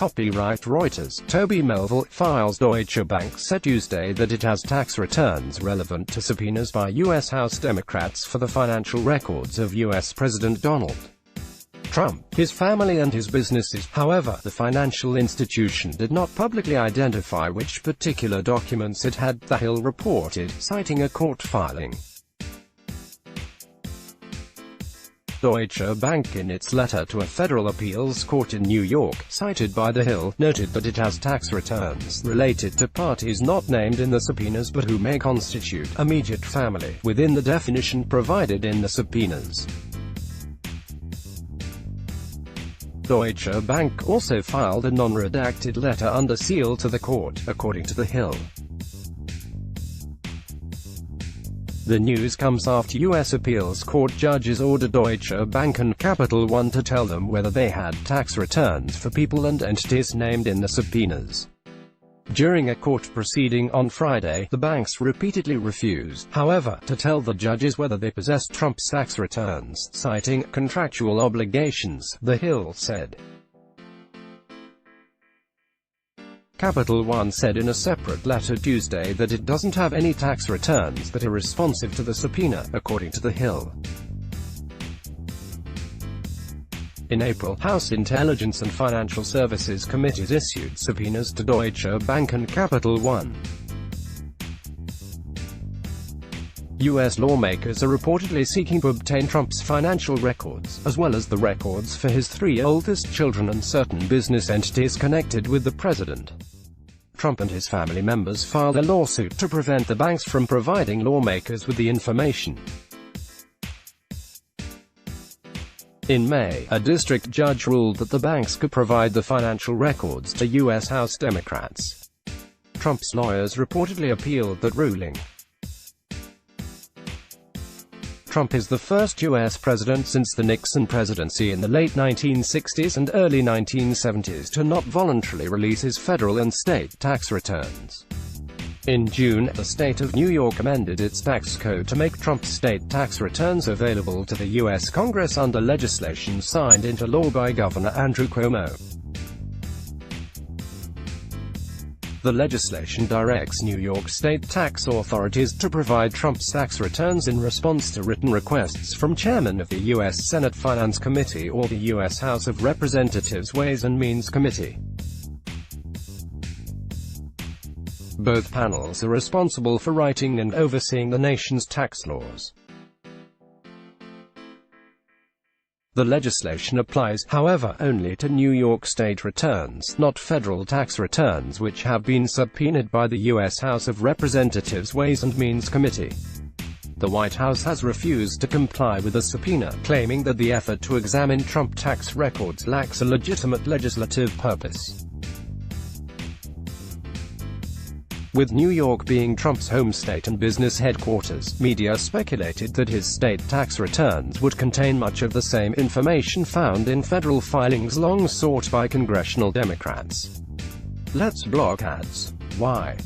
Copyright Reuters. Toby Melville, FilesDeutsche Bank, said Tuesday that it has tax returns relevant to subpoenas by U.S. House Democrats for the financial records of U.S. President Donald Trump, his family and his businesses. However, the financial institution did not publicly identify which particular documents it had, The Hill reported, citing a court filing. Deutsche Bank, in its letter to a federal appeals court in New York, cited by The Hill, noted that it has tax returns related to parties not named in the subpoenas but who may constitute immediate family, within the definition provided in the subpoenas. Deutsche Bank also filed a non-redacted letter under seal to the court, according to The Hill. The news comes after U.S. appeals court judges ordered Deutsche Bank and Capital One to tell them whether they had tax returns for people and entities named in the subpoenas. During a court proceeding on Friday, the banks repeatedly refused, however, to tell the judges whether they possessed Trump's tax returns, citing contractual obligations, The Hill said. Capital One said in a separate letter Tuesday that it doesn't have any tax returns that are responsive to the subpoena, according to The Hill. In April, House Intelligence and Financial Services Committees issued subpoenas to Deutsche Bank and Capital One. U.S. lawmakers are reportedly seeking to obtain Trump's financial records, as well as the records for his 3 oldest children and certain business entities connected with the president. Trump and his family members filed a lawsuit to prevent the banks from providing lawmakers with the information. In May, a district judge ruled that the banks could provide the financial records to U.S. House Democrats. Trump's lawyers reportedly appealed that ruling. Trump is the first U.S. president since the Nixon presidency in the late 1960s and early 1970s to not voluntarily release his federal and state tax returns. In June, the state of New York amended its tax code to make Trump's state tax returns available to the U.S. Congress under legislation signed into law by Governor Andrew Cuomo. The legislation directs New York state tax authorities to provide Trump's tax returns in response to written requests from Chairman of the U.S. Senate Finance Committee or the U.S. House of Representatives Ways and Means Committee. Both panels are responsible for writing and overseeing the nation's tax laws. The legislation applies, however, only to New York state returns, not federal tax returns which have been subpoenaed by the U.S. House of Representatives Ways and Means Committee. The White House has refused to comply with the subpoena, claiming that the effort to examine Trump tax records lacks a legitimate legislative purpose. With New York being Trump's home state and business headquarters, media speculated that his state tax returns would contain much of the same information found in federal filings long sought by congressional Democrats. Let's block ads. Why?